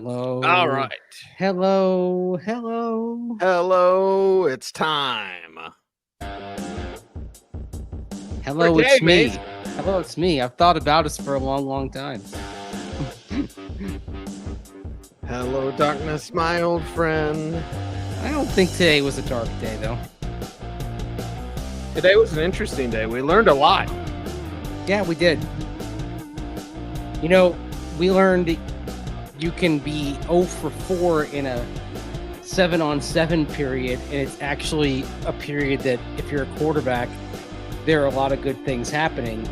All Hello. right. Hello. Hello. Hello, it's time. For Hello, today, it's Mace. me. Hello, it's me. I've thought about us for a long, long time. Hello, darkness, my old friend. I don't think today was a dark day, though. Today was an interesting day. We learned a lot. Yeah, we did. You know, we learned that you can be 0 for 4 in a 7-on-7 period, and it's actually a period that if you're a quarterback, there are a lot of good things happening,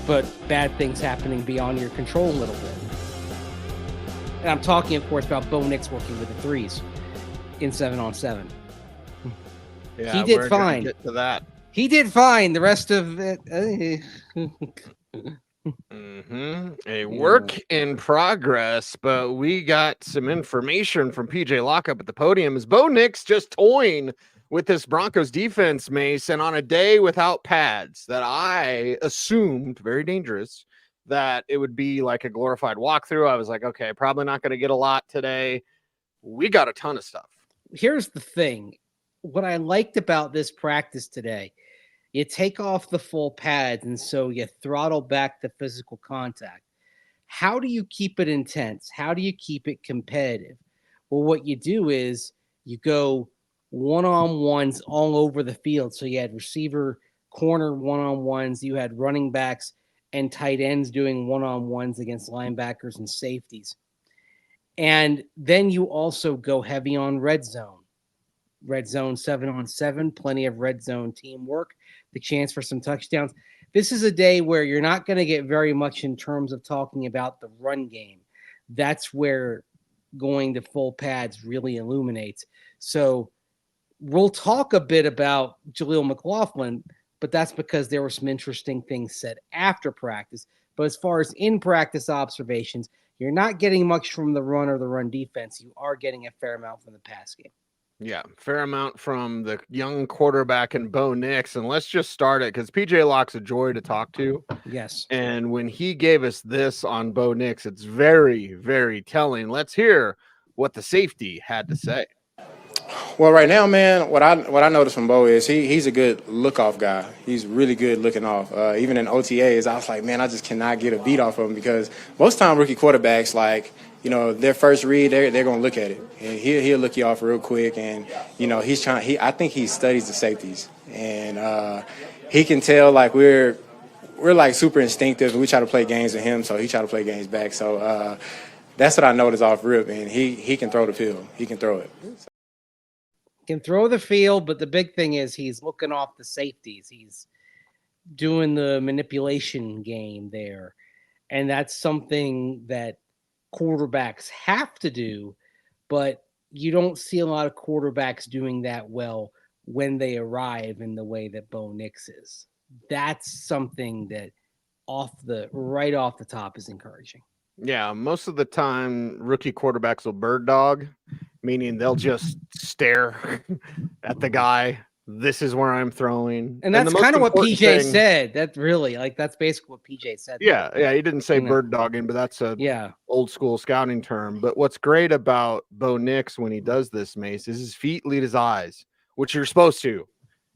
but bad things happening beyond your control a little bit. And I'm talking, of course, about Bo Nix working with the threes in 7-on-7. Yeah, He did we're gonna fine. get to that. He did fine. The rest of it, A work in progress, but we got some information from PJ Lockup at the podium. Is Bo Nix just toying with this Broncos defense, Mace, and on a day without pads that I assumed, very dangerous, that it would be like a glorified walkthrough. I was like, okay, probably not going to get a lot today. We got a ton of stuff. Here's the thing. What I liked about this practice today, you take off the full pads, and so you throttle back the physical contact. How do you keep it intense? How do you keep it competitive? Well, what you do is you go one-on-ones all over the field. So you had receiver, corner one-on-ones, you had running backs and tight ends doing one-on-ones against linebackers and safeties. And then you also go heavy on red zone. Red zone 7-on-7, plenty of red zone teamwork, the chance for some touchdowns. This is a day where you're not going to get very much in terms of talking about the run game. That's where going to full pads really illuminates. So we'll talk a bit about Jaleel McLaughlin, but that's because there were some interesting things said after practice. But as far as in practice observations, you're not getting much from the run or the run defense. You are getting a fair amount from the pass game. Yeah, fair amount from the young quarterback and Bo Nix. And let's just start it because PJ Locke's a joy to talk to. Yes. And when he gave us this on Bo Nix, it's very, very telling. Let's hear what the safety had to say. Well, right now, man, what I noticed from Bo is he's a good look off guy. He's really good looking off. Even in OTAs, I was like, man, I just cannot get a beat off of him because most time rookie quarterbacks, like, you know, their first read, they're gonna look at it and he'll look you off real quick. And you know, I think he studies the safeties and he can tell like we're like super instinctive and we try to play games with him, so he try to play games back. So that's what I noticed off rip, and he can throw the field. He can throw it. Can throw the field, but the big thing is he's looking off the safeties. He's doing the manipulation game there. And that's something that quarterbacks have to do, but you don't see a lot of quarterbacks doing that well when they arrive in the way that Bo Nix is. That's something that right off the top is encouraging. Yeah, most of the time, rookie quarterbacks will bird dog, meaning they'll just stare at the guy. This is where I'm throwing. And that's kind of what PJ said. That's really that's basically what PJ said. Yeah, yeah. He didn't say bird dogging, but that's a old school scouting term. But what's great about Bo Nix when he does this, Mace, is his feet lead his eyes, which you're supposed to.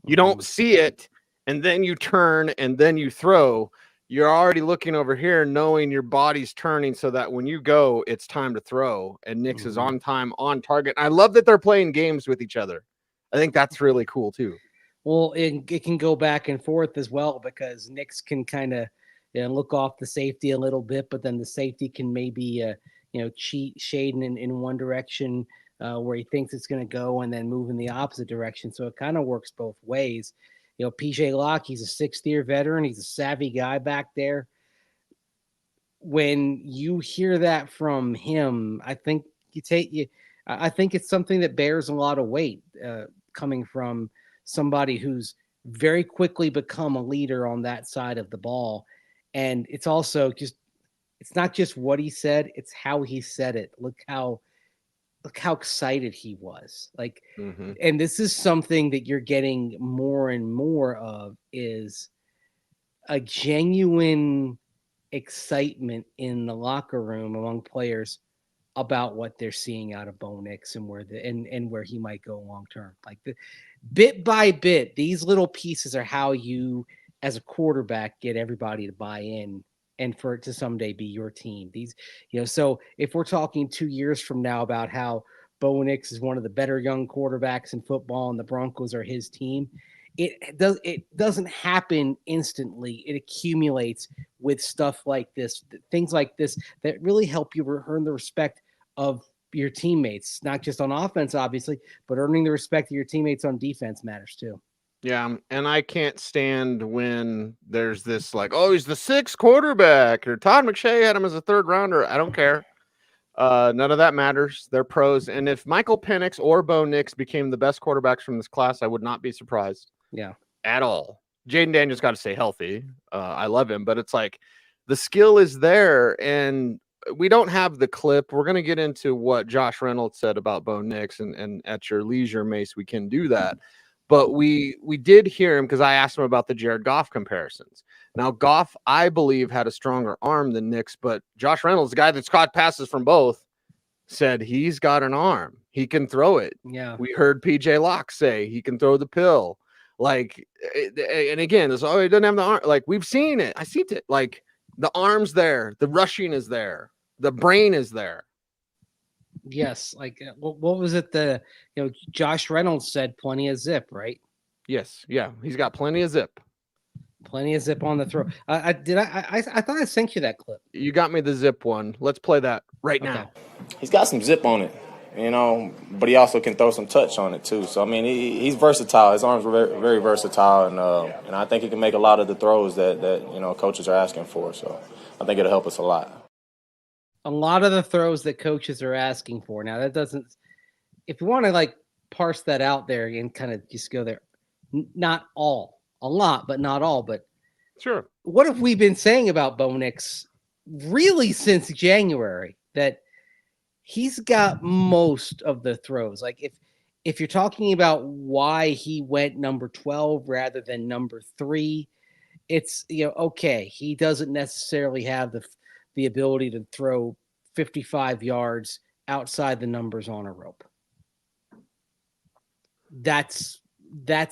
You don't see it, and then you turn and then you throw. You're already looking over here, knowing your body's turning so that when you go, it's time to throw. And Nix is on time, on target. And I love that they're playing games with each other. I think that's really cool too. Well, it can go back and forth as well because Nix can kind of look off the safety a little bit, but then the safety can maybe cheat shading in one direction where he thinks it's going to go and then move in the opposite direction. So it kind of works both ways. You know, PJ Locke, he's a 6th-year veteran. He's a savvy guy back there. When you hear that from him, I think I think it's something that bears a lot of weight coming from somebody who's very quickly become a leader on that side of the ball. And it's also it's not just what he said, it's how he said it. Look how excited he was. And this is something that you're getting more and more of is a genuine excitement in the locker room among players about what they're seeing out of Bo Nix and where he might go long term. Like bit by bit, these little pieces are how you, as a quarterback, get everybody to buy in and for it to someday be your team. These, so if we're talking 2 years from now about how Bo Nix is one of the better young quarterbacks in football and the Broncos are his team, it doesn't happen instantly. It accumulates with stuff like this, things like this that really help you earn the respect of your teammates, not just on offense, obviously, but earning the respect of your teammates on defense matters too. Yeah, and I can't stand when there's this like, oh, he's the 6th quarterback, or Todd McShay had him as a 3rd rounder. I don't care. None of that matters. They're pros. And if Michael Penix or Bo Nix became the best quarterbacks from this class, I would not be surprised. Yeah. At all. Jaden Daniels got to stay healthy. I love him, but it's like the skill is there, and we don't have the clip. We're going to get into what Josh Reynolds said about Bo Nix, and at your leisure, Mace, we can do that. But we did hear him because I asked him about the Jared Goff comparisons. Now, Goff, I believe, had a stronger arm than Nix, but Josh Reynolds, the guy that's caught passes from both, said he's got an arm. He can throw it. Yeah. We heard PJ Locke say he can throw the pill. Like, and again, it's, oh, he doesn't have the arm. Like, we've seen it. I seen it. Like, the arm's there. The rushing is there. The brain is there. Yes. Like, what was it? Josh Reynolds said plenty of zip, right? Yes. Yeah. He's got plenty of zip. Plenty of zip on the throw. I thought I sent you that clip. You got me the zip one. Let's play that right now. He's got some zip on it, but he also can throw some touch on it too. So I mean, he's versatile. His arms are very, very versatile, and I think he can make a lot of the throws that coaches are asking for. So I think it'll help us a lot. A lot of the throws that coaches are asking for. Now that doesn't. If you want to like parse that out there and kind of just go there, not all. A lot, but not all. But sure. What have we been saying about Bo Nix really since January? That he's got most of the throws. Like if you're talking about why he went number 12 rather than number 3, it's okay. He doesn't necessarily have the ability to throw 55 yards outside the numbers on a rope. That's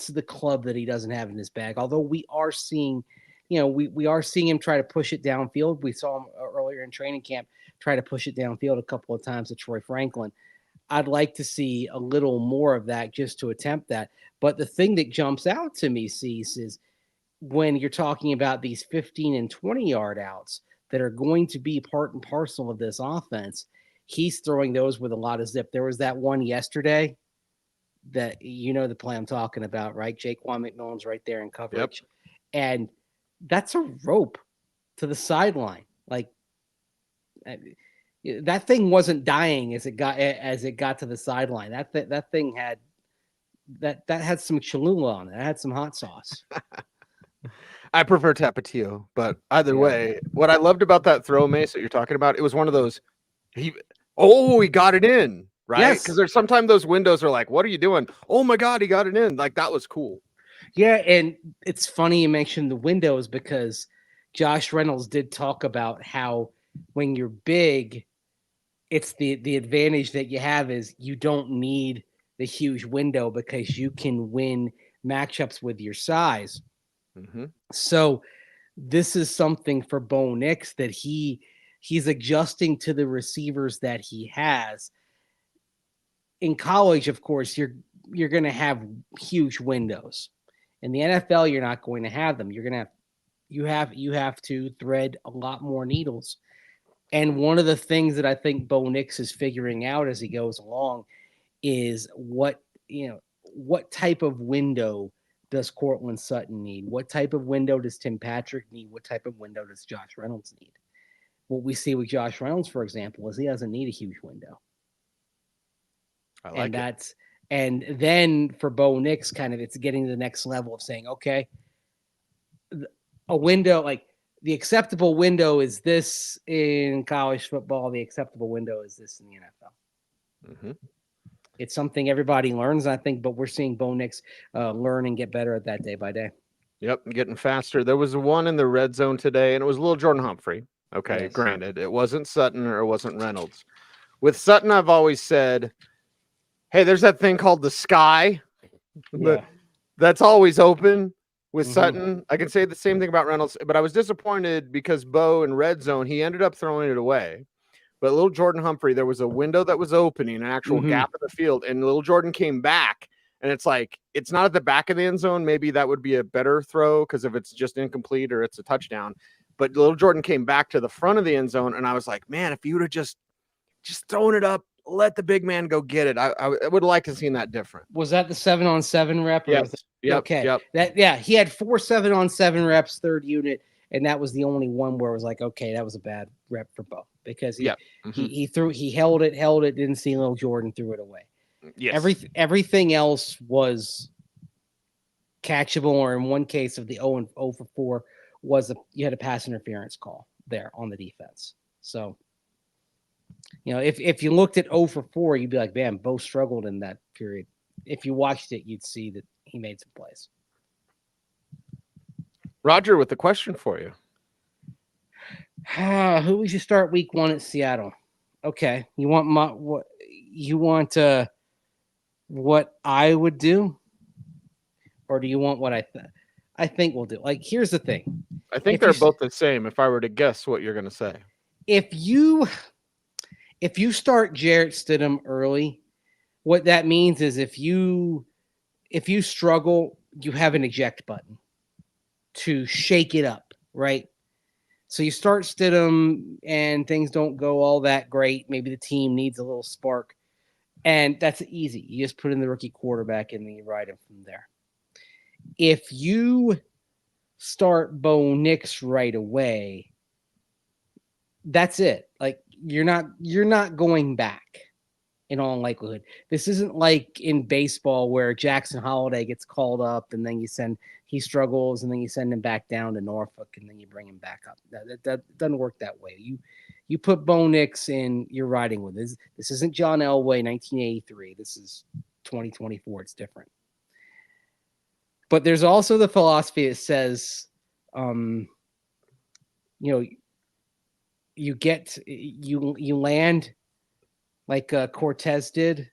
the club that he doesn't have in his bag. Although we are seeing, we are seeing him try to push it downfield. We saw him earlier in training camp try to push it downfield a couple of times to Troy Franklin. I'd like to see a little more of that just to attempt that. But the thing that jumps out to me, Cease, is when you're talking about these 15 and 20-yard outs that are going to be part and parcel of this offense, he's throwing those with a lot of zip. There was that one yesterday that the play I'm talking about, right? Jaquan McMillan's right there in coverage. Yep. And that's a rope to the sideline. Like that thing wasn't dying as it got to the sideline. That thing had that had some Cholula on it. It had some hot sauce. I prefer Tapatio, but either way, what I loved about that throw, Mace, that you're talking about, it was one of those he got it in. Right? Because there's sometimes those windows are like, what are you doing? Oh my God, he got it in. Like, that was cool. Yeah, and it's funny you mentioned the windows because Josh Reynolds did talk about how when you're big, it's the advantage that you have is you don't need the huge window because you can win matchups with your size. Mm-hmm. So this is something for Bo Nix that he's adjusting to the receivers that he has. In college, of course, you're going to have huge windows. In the NFL, you're not going to have them. You're going to you have to thread a lot more needles. And one of the things that I think Bo Nix is figuring out as he goes along is what type of window does Courtland Sutton need? What type of window does Tim Patrick need? What type of window does Josh Reynolds need? What we see with Josh Reynolds, for example, is he doesn't need a huge window. I like it. And then for Bo Nix, kind of it's getting to the next level of saying, okay, a window, like the acceptable window is this in college football. The acceptable window is this in the NFL. Mm-hmm. It's something everybody learns, I think, but we're seeing Bo Nix learn and get better at that day by day. Yep, getting faster. There was one in the red zone today, and it was a little Jordan Humphrey. Okay, yes. Granted, it wasn't Sutton or it wasn't Reynolds. With Sutton, I've always said, hey, there's that thing called the sky. Yeah. That's always open with Sutton. I can say the same thing about Reynolds, but I was disappointed because Bo in red zone, he ended up throwing it away. But little Jordan Humphrey, there was a window that was opening, an actual gap in the field, and little Jordan came back, and it's like, it's not at the back of the end zone. Maybe that would be a better throw because if it's just incomplete or it's a touchdown. But little Jordan came back to the front of the end zone, and I was like, man, if you would have just thrown it up, let the big man go get it. I would like to have seen that different. Was that the 7-on-7 rep? Yes. Yep. Okay. Yep. He had 4 7-on-7 reps, third unit, and that was the only one where it was like, okay, that was a bad rep for Bo because he held it, didn't see little Jordan, threw it away. Yes. Everything else was catchable, or in one case of the 0 for 4 was you had a pass interference call there on the defense. So, if you looked at 0 for 4, you'd be like, man, Bo struggled in that period. If you watched it, you'd see that he made some plays. Roger with the question for you. Who would you start week 1 at Seattle? Okay. You want what I would do? Or do you want what I think we'll do? Like, here's the thing. I think they're both the same if I were to guess what you're going to say. If you start Jarrett Stidham early, what that means is if you struggle, you have an eject button to shake it up, right? So you start Stidham and things don't go all that great. Maybe the team needs a little spark, and that's easy. You just put in the rookie quarterback and then you ride him from there. If you start Bo Nix right away, that's it. Like, you're not going back in all likelihood. This isn't like in baseball where Jackson Holiday gets called up and then he struggles and then you send him back down to Norfolk and then you bring him back up. That doesn't work that way. You put Bo Nix in, you're riding with this. This isn't John Elway 1983. This is 2024. It's different. But there's also the philosophy that says, you land like Cortez did,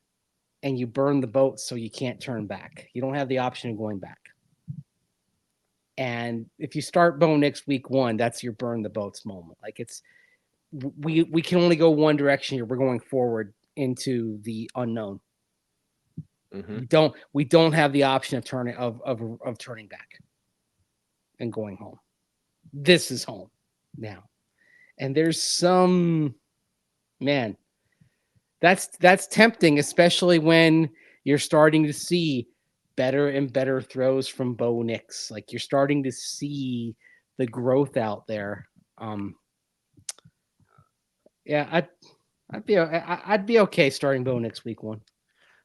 and you burn the boat so you can't turn back. You don't have the option of going back. And if you start Bo Nix week 1, that's your burn the boats moment. Like, it's we can only go one direction here. We're going forward into the unknown. We don't have the option of turning back and going home. This is home now. And there's some, man, that's tempting, especially when you're starting to see better and better throws from Bo Nix. Like, you're starting to see the growth out there. I'd be okay starting Bo Nix week 1.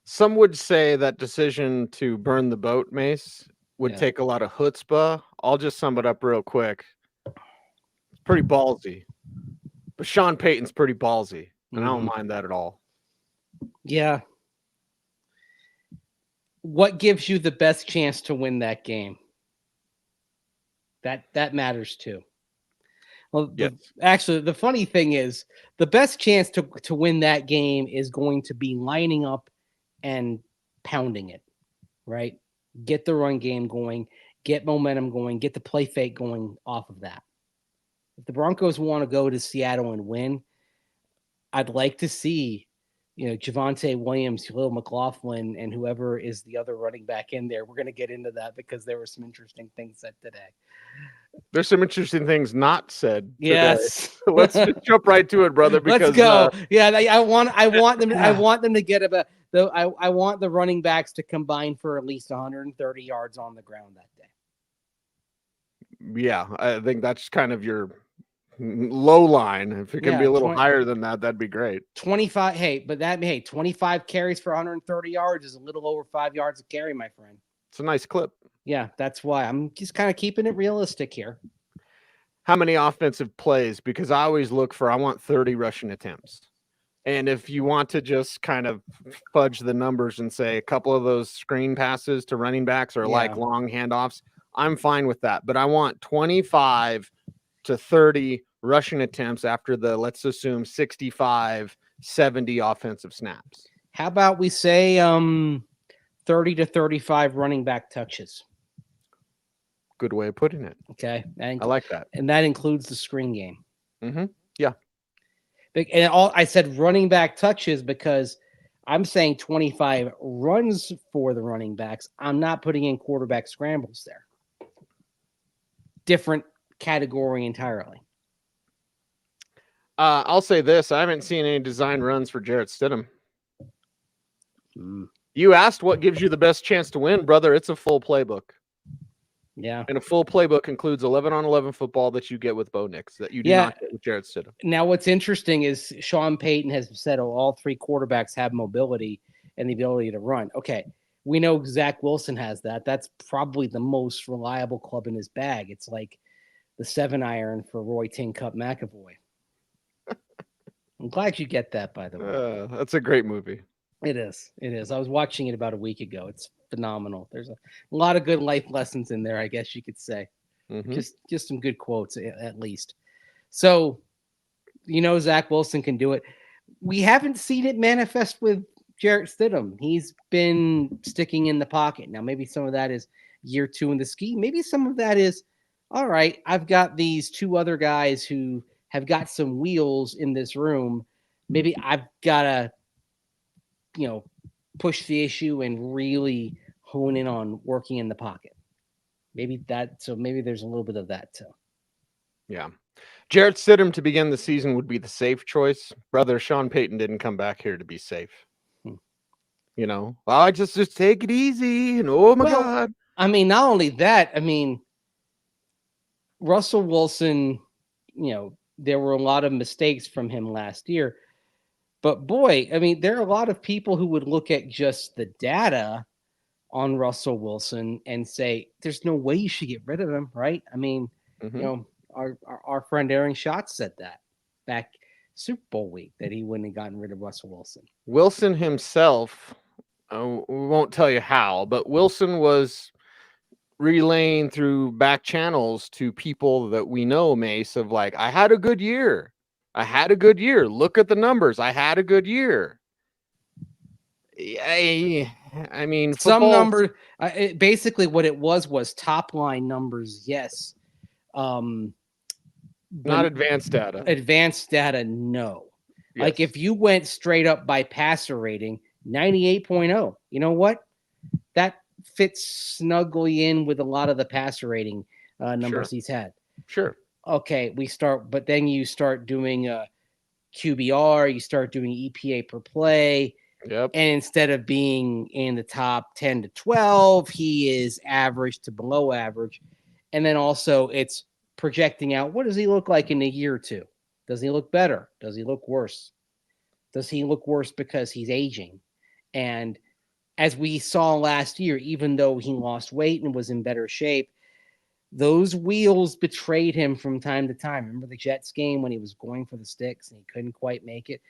Some would say that decision to burn the boat, Mace, would take a lot of chutzpah. I'll just sum it up real quick. It's pretty ballsy. But Sean Payton's pretty ballsy, and I don't mind that at all. Yeah. What gives you the best chance to win that game? That matters too. Well, yes. Actually, the funny thing is the best chance to win that game is going to be lining up and pounding it, right? Get the run game going, get momentum going, get the play fake going off of that. If the Broncos want to go to Seattle and win, I'd like to see, Javonte Williams, Khalil McLaughlin, and whoever is the other running back in there. We're going to get into that because there were some interesting things said today. There's some interesting things not said today. Yes. Let's just jump right to it, brother. Because, let's go. I want them to get about though. I want the running backs to combine for at least 130 yards on the ground that day. Yeah, I think that's kind of your low line. If it can be a little higher than that, that'd be great. 25. 25 carries for 130 yards is a little over 5 yards a carry, my friend. It's a nice clip. Yeah, that's why I'm just kind of keeping it realistic here. How many offensive plays? Because I always look I want 30 rushing attempts. And if you want to just kind of fudge the numbers and say a couple of those screen passes to running backs or like long handoffs, I'm fine with that. But I want 25 to 30 rushing attempts after the, let's assume, 65 70 offensive snaps. How about we say 30 to 35 running back touches? Good way of putting it. Okay. I like that. And that includes the screen game. Mm-hmm. Yeah. And I said running back touches because I'm saying 25 runs for the running backs. I'm not putting in quarterback scrambles there. Different category entirely. I'll say this. I haven't seen any design runs for Jarrett Stidham. You asked what gives you the best chance to win, brother. It's a full playbook. Yeah. And a full playbook includes 11-on-11 football that you get with Bo Nix that you do not get with Jarrett Stidham. Now, what's interesting is Sean Payton has said all three quarterbacks have mobility and the ability to run. Okay. We know Zach Wilson has that. That's probably the most reliable club in his bag. It's like the 7-iron for Roy Tin Cup McAvoy. I'm glad you get that, by the way. That's a great movie. It is. It is. I was watching it about a week ago. It's phenomenal. There's a lot of good life lessons in there, I guess you could say. Mm-hmm. Just some good quotes, at least. So, Zach Wilson can do it. We haven't seen it manifest with Jarrett Stidham. He's been sticking in the pocket. Now, maybe some of that is year 2 in the scheme. Maybe some of that is, all right, I've got these 2 other guys who have got some wheels in this room. Maybe I've got to, push the issue and really hone in on working in the pocket. Maybe there's a little bit of that too. Yeah. Jarrett Stidham to begin the season would be the safe choice. Brother, Sean Payton didn't come back here to be safe. I just take it easy. And oh my God. I mean, not only that, Russell Wilson, there were a lot of mistakes from him last year. But boy, there are a lot of people who would look at just the data on Russell Wilson and say, there's no way you should get rid of him, right? Our friend Aaron Schatz said that back Super Bowl week that he wouldn't have gotten rid of Russell Wilson. Wilson himself, we won't tell you how, but Wilson was relaying through back channels to people that we know, Mace, of like, I had a good year. Look at the numbers. I had a good year. Some number, basically what it was top line numbers. Yes. Not advanced data. Advanced data. No. Yes. Like if you went straight up by passer rating, 98.0, you know what? That fits snugly in with a lot of the passer rating numbers he's had. Sure. Okay, but then you start doing QBR, you start doing EPA per play. Yep. And instead of being in the top 10 to 12, he is average to below average. And then also it's projecting out, what does he look like in a year or two? Does he look better? Does he look worse? Does he look worse because he's aging? And as we saw last year, even though he lost weight and was in better shape, those wheels betrayed him from time to time. Remember the Jets game when he was going for the sticks and he couldn't quite make it?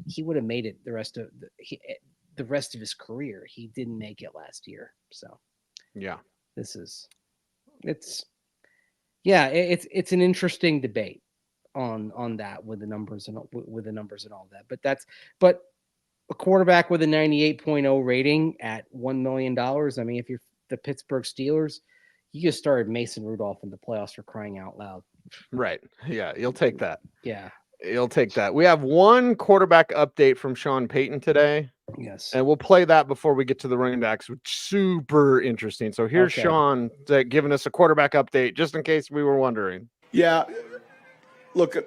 He would have made it the rest of his career. He didn't make it last year. So yeah, it's an interesting debate on that with the numbers and all that. But a quarterback with a 98.0 rating at $1 million. If you're the Pittsburgh Steelers, you just started Mason Rudolph in the playoffs for crying out loud. Right. Yeah. You'll take that. Yeah. You'll take that. We have one quarterback update from Sean Payton today. Yes. And we'll play that before we get to the running backs, which is super interesting. So here's Sean giving us a quarterback update, just in case we were wondering. Yeah. Look,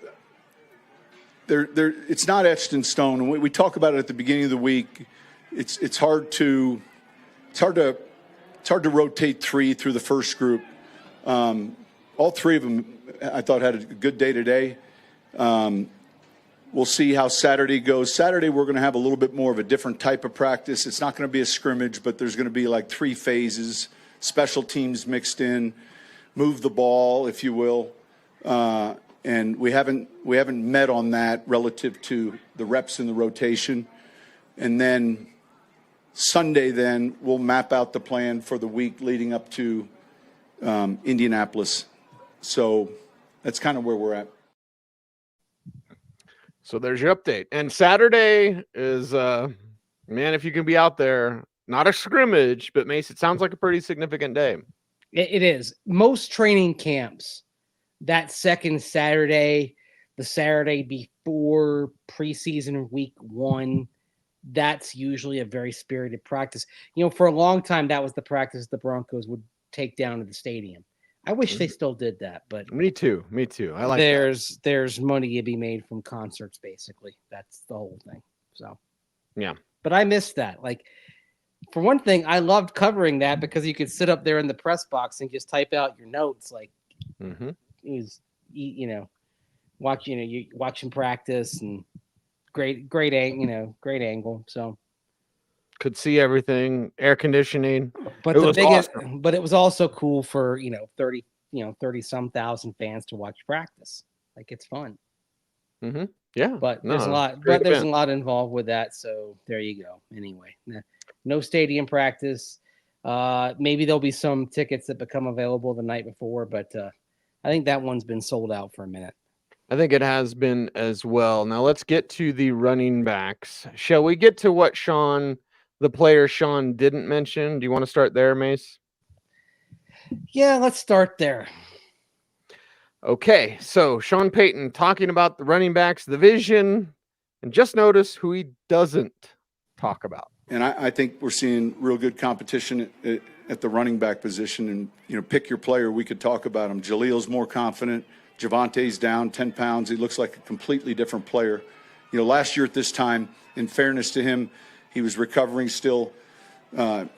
it's not etched in stone. We talk about it at the beginning of the week. It's hard to rotate 3 through the first group. All 3 of them, I thought, had a good day today. We'll see how Saturday goes. Saturday, we're going to have a little bit more of a different type of practice. It's not going to be a scrimmage, but there's going to be like 3 phases, special teams mixed in, move the ball, if you will. And we haven't met on that relative to the reps in the rotation. And then Sunday, we'll map out the plan for the week leading up to Indianapolis. So that's kind of where we're at. So there's your update. And Saturday is, man, if you can be out there, not a scrimmage, but Mace, it sounds like a pretty significant day. It is. Most training camps, that second Saturday, the Saturday before preseason week 1, that's usually a very spirited practice. For a long time, that was the practice the Broncos would take down to the stadium. I wish they still did that, but me too. I like there's money to be made from concerts, basically. That's the whole thing. So yeah. But I missed that. Like, for one thing, I loved covering that because you could sit up there in the press box and just type out your notes. Like, it was, watching practice and great angle. So could see everything, air conditioning. But but it was also cool for 30 some thousand fans to watch practice. Like, it's fun. Yeah, but there's a lot involved with that. So there you go. Anyway, no stadium practice. Maybe there'll be some tickets that become available the night before, but I think that one's been sold out for a minute. I think it has been as well. Now let's get to the running backs. Shall we get to what the player Sean didn't mention? Do you want to start there, Mace? Yeah, let's start there. Okay, so Sean Payton talking about the running backs division, and just notice who he doesn't talk about. And I think we're seeing real good competition at the running back position. And, pick your player. We could talk about him. Jaleel's more confident. Javante's down 10 pounds. He looks like a completely different player. Last year at this time, in fairness to him, he was recovering still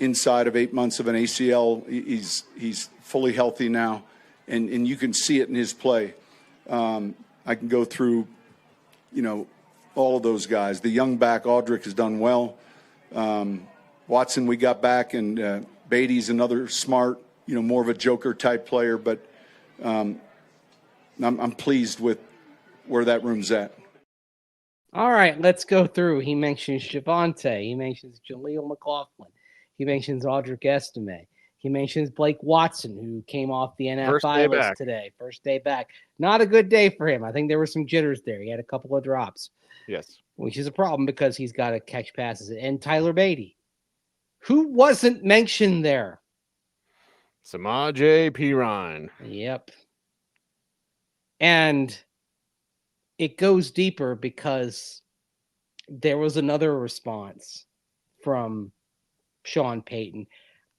inside of 8 months of an ACL. He's fully healthy now, and you can see it in his play. I can go through, all of those guys. The young back, Audric, has done well. Watson, we got back, and Beatty's another smart, more of a joker type player, but I'm pleased with where that room's at. All right, let's go through. He mentions Javonte. He mentions Jaleel McLaughlin. He mentions Audric Estime. He mentions Blake Watson, who came off the NFI list today. First day back. Not a good day for him. I think there were some jitters there. He had a couple of drops. Yes. Which is a problem because he's got to catch passes. And Tyler Beatty, who wasn't mentioned there? Samaje Perine. Yep. And it goes deeper because there was another response from Sean Payton.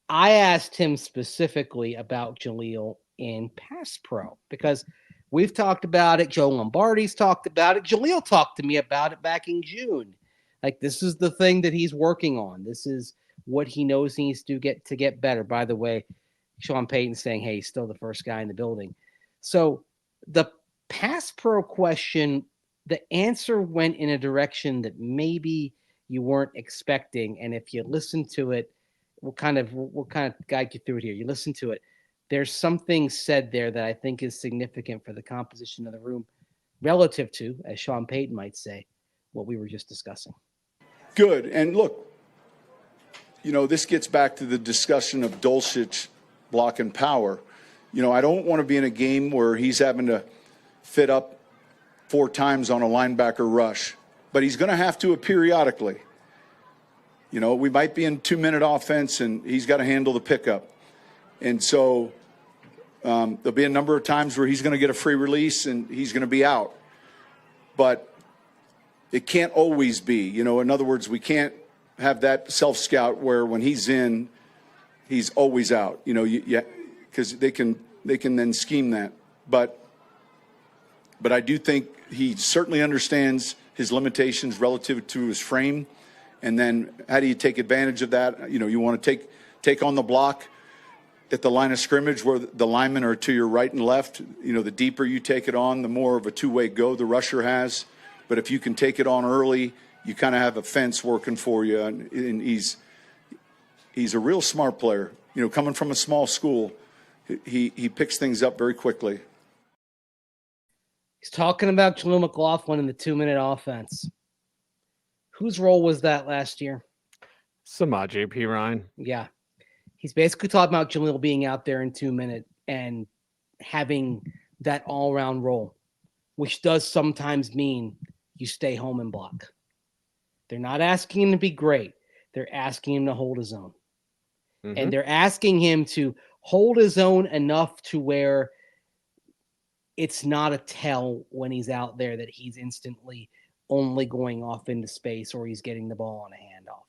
I asked him specifically about Jaleel in Pass Pro because we've talked about it. Joe Lombardi's talked about it. Jaleel talked to me about it back in June. Like, this is the thing that he's working on. This is what he knows he needs to get better. By the way, Sean Payton's saying, hey, he's still the first guy in the building. So the Pass Pro question, the answer went in a direction that maybe you weren't expecting. And if you listen to it, we'll kind of guide you through it here. You listen to it. There's something said there that I think is significant for the composition of the room relative to, as Sean Payton might say, what we were just discussing. Good. And look, this gets back to the discussion of Dulcich blocking power. I don't want to be in a game where he's having to fit up 4 times on a linebacker rush, but he's going to have to periodically. We might be in 2-minute offense, and he's got to handle the pickup. And so there'll be a number of times where he's going to get a free release and he's going to be out. But it can't always be. In other words, we can't have that self-scout where when he's in, he's always out. Because they can then scheme that. But I do think he certainly understands his limitations relative to his frame. And then how do you take advantage of that? You want to take on the block at the line of scrimmage where the linemen are to your right and left. The deeper you take it on, the more of a two-way go the rusher has. But if you can take it on early, you kind of have a fence working for you. And he's a real smart player. Coming from a small school, he picks things up very quickly. He's talking about Jaleel McLaughlin in the 2-minute offense. Whose role was that last year? Samaje Perine. Yeah. He's basically talking about Jaleel being out there in 2 minutes and having that all-around role, which does sometimes mean you stay home and block. They're not asking him to be great. They're asking him to hold his own. Mm-hmm. And they're asking him to hold his own enough to where it's not a tell when he's out there that he's instantly only going off into space or he's getting the ball on a handoff.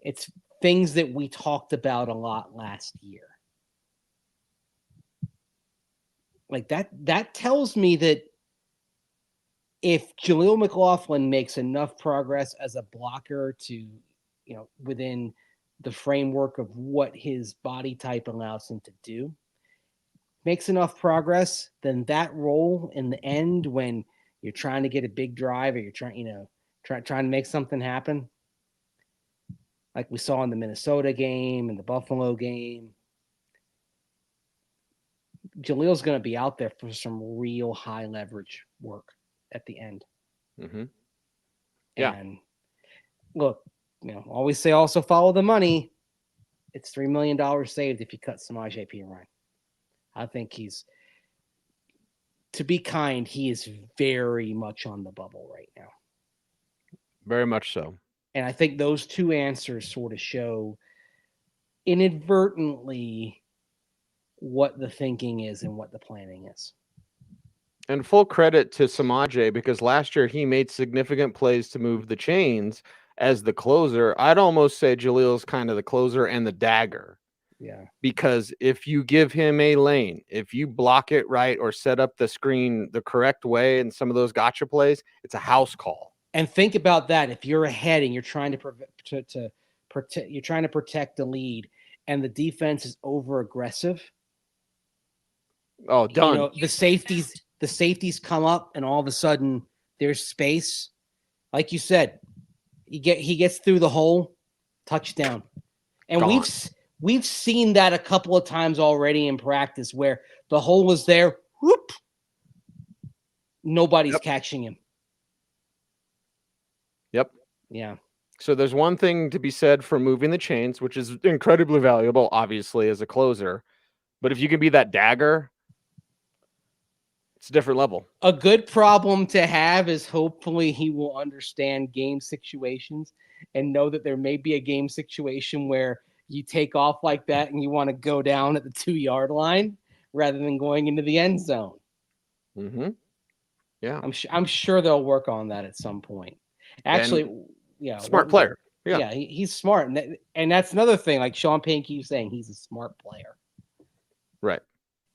It's things that we talked about a lot last year. Like that tells me that if Jaleel McLaughlin makes enough progress as a blocker to, within the framework of what his body type allows him to do, makes enough progress, then that role in the end when you're trying to get a big drive or you're trying to make something happen, like we saw in the Minnesota game and the Buffalo game, Jaleel's going to be out there for some real high leverage work at the end. Mm-hmm. Yeah. And look, always say also follow the money. It's $3 million saved if you cut Samaje Perine. I think to be kind, he is very much on the bubble right now. Very much so. And I think those two answers sort of show inadvertently what the thinking is and what the planning is. And full credit to Samaje, because last year he made significant plays to move the chains as the closer. I'd almost say Jaleel's kind of the closer and the dagger. Yeah. Because if you give him a lane, if you block it right or set up the screen the correct way in some of those gotcha plays, it's a house call. And think about that. If you're ahead and you're trying to protect the lead and the defense is over aggressive. Oh, done. The safeties come up and all of a sudden there's space. Like you said, he gets through the hole, touchdown. And Gone. We've seen that a couple of times already in practice where the hole is there, whoop, nobody's catching him. Yep. Yeah. So there's one thing to be said for moving the chains, which is incredibly valuable, obviously, as a closer. But if you can be that dagger, it's a different level. A good problem to have is hopefully he will understand game situations and know that there may be a game situation where you take off like that and you want to go down at the 2-yard line rather than going into the end zone. Mm-hmm. Yeah. I'm sure they'll work on that at some point. Actually, smart player. Yeah, he's smart. And that's another thing, like Sean Payne keeps saying, he's a smart player. Right.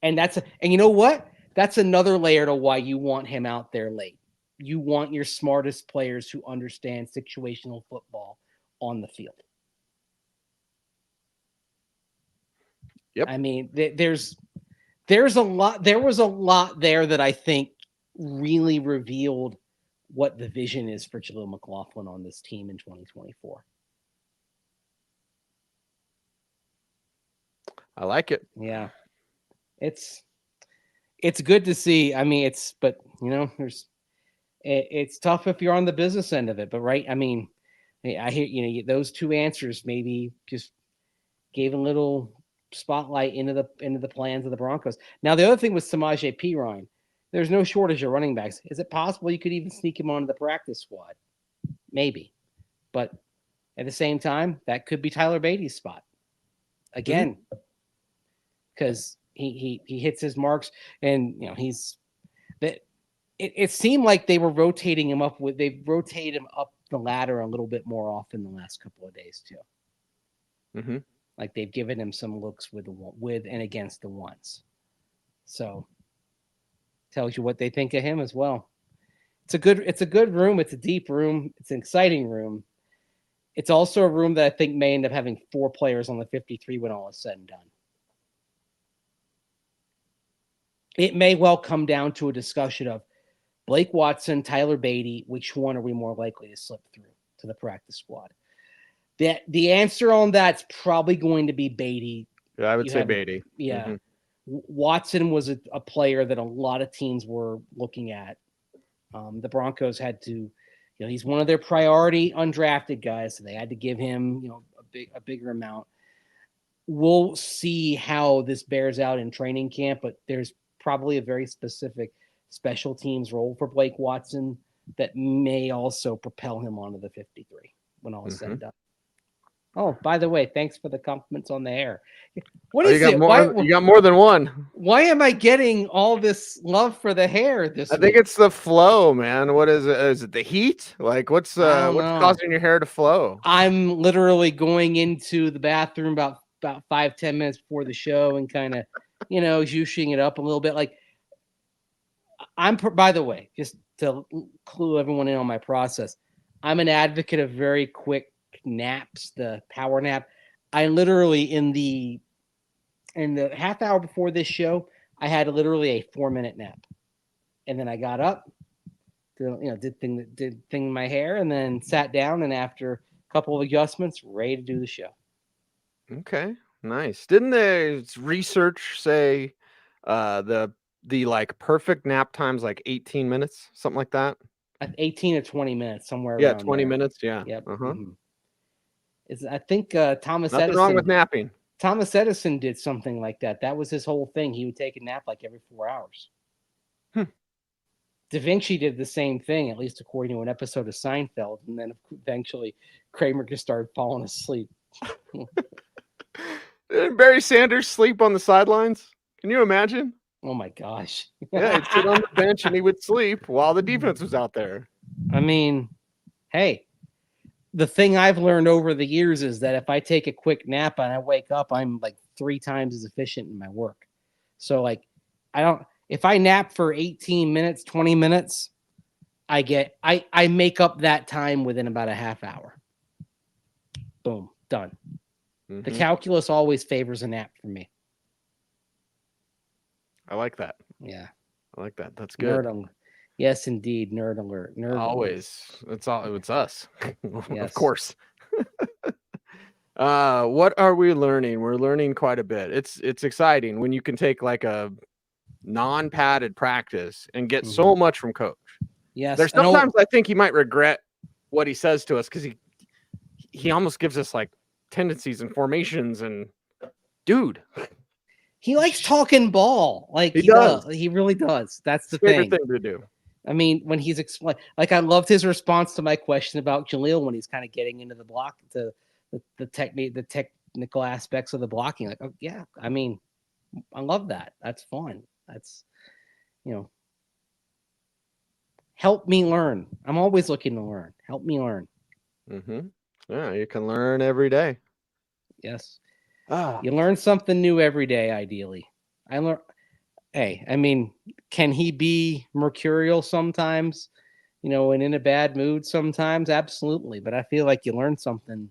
And you know what? That's another layer to why you want him out there late. You want your smartest players who understand situational football on the field. Yep. I mean, there's a lot. There was a lot there that I think really revealed what the vision is for Jaleel McLaughlin on this team in 2024. I like it. Yeah. It's good to see. I mean, it's tough if you're on the business end of it, but right. I mean, I hear, those two answers maybe just gave a little spotlight into the plans of the Broncos. Now, the other thing with Samaje Perine, there's no shortage of running backs. Is it possible you could even sneak him onto the practice squad? Maybe. But at the same time, that could be Tyler Beatty's spot. Again, because he hits his marks, and it seemed like they were rotating him up they've rotated him up the ladder a little bit more often the last couple of days too. Mm-hmm. Like they've given him some looks with and against the ones. So tells you what they think of him as well. It's a good room. It's a deep room. It's an exciting room. It's also a room that I think may end up having 4 players on the 53 when all is said and done. It may well come down to a discussion of Blake Watson, Tyler Beatty, which one are we more likely to slip through to the practice squad? The answer on that's probably going to be Beatty. Yeah, I would say Beatty. Yeah. Mm-hmm. Watson was a player that a lot of teams were looking at. The Broncos had to, he's one of their priority undrafted guys, so they had to give him, a bigger amount. We'll see how this bears out in training camp, but there's probably a very specific special teams role for Blake Watson that may also propel him onto the 53 when all is said and done. Oh, by the way, thanks for the compliments on the hair. What is it? You got more than one. Why am I getting all this love for the hair this week? I think it's the flow, man. What is it? Is it the heat? Like what's causing your hair to flow? I'm literally going into the bathroom about 5-10 minutes before the show and kind of, juicing it up a little bit. Like by the way, just to clue everyone in on my process, I'm an advocate of very quick naps, the power nap. I literally in the half hour before this show, I had literally a 4-minute nap, and then I got up, did thing in my hair, and then sat down, and after a couple of adjustments, ready to do the show. Okay, nice. Didn't the research say the like perfect nap time's like 18 minutes, something like that? 18 to 20 minutes, somewhere. Yeah, around 20 there. minutes. Yeah. Yep. Mm-hmm. I think Thomas Nothing Edison. wrong with napping. Thomas Edison did something like that. That was his whole thing. He would take a nap like every 4 hours. Da Vinci did the same thing, at least according to an episode of Seinfeld. And then eventually Kramer just started falling asleep. Didn't Barry Sanders sleep on the sidelines? Can you imagine? Oh, my gosh. Yeah, he'd sit on the bench and he would sleep while the defense was out there. I mean, hey. The thing I've learned over the years is that if I take a quick nap and I wake up, I'm like 3 times as efficient in my work. So like, if I nap for 18 minutes, 20 minutes, I make up that time within about a half hour. Boom, done. Mm-hmm. The calculus always favors a nap for me. I like that. Yeah. I like that. That's good. Yes, indeed. Nerd alert. Nerd always. Alert. It's us. Yes. Of course. What are we learning? We're learning quite a bit. It's exciting when you can take like a non-padded practice and get so much from coach. Yes. There's sometimes I think he might regret what he says to us because he almost gives us like tendencies and formations and dude. He likes talking ball. Like he does. He really does. That's the favorite thing to do. I mean, when he's explained, like I loved his response to my question about Jaleel when he's kind of getting into the block, the technique, the technical aspects of the blocking. Like, oh yeah, I mean, I love that. That's fun. That's, help me learn. I'm always looking to learn. Help me learn. Mm-hmm. Yeah, you can learn every day. Yes. You learn something new every day. Ideally, Hey, I mean, can he be mercurial sometimes, and in a bad mood sometimes? Absolutely. But I feel like you learn something.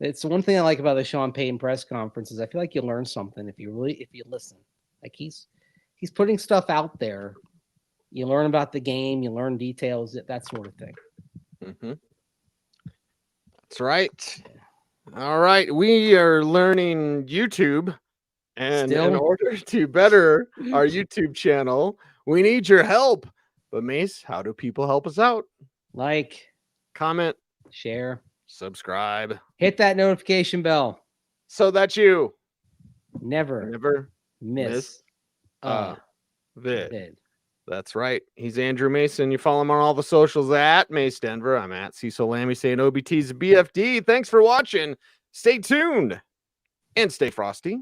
It's one thing I like about the Sean Payton press conferences. I feel like you learn something if you listen. Like he's putting stuff out there. You learn about the game, you learn details, that sort of thing. Mm-hmm. That's right. All right. We are learning YouTube. And in order to better our YouTube channel, we need your help. But Mace, how do people help us out? Like, comment, share, subscribe, hit that notification bell so that you never miss a vid. That's right. He's Andrew Mason. You follow him on all the socials at Mace Denver. I'm at Cecil Lammey saying OBT's BFD. Thanks for watching. Stay tuned and stay frosty.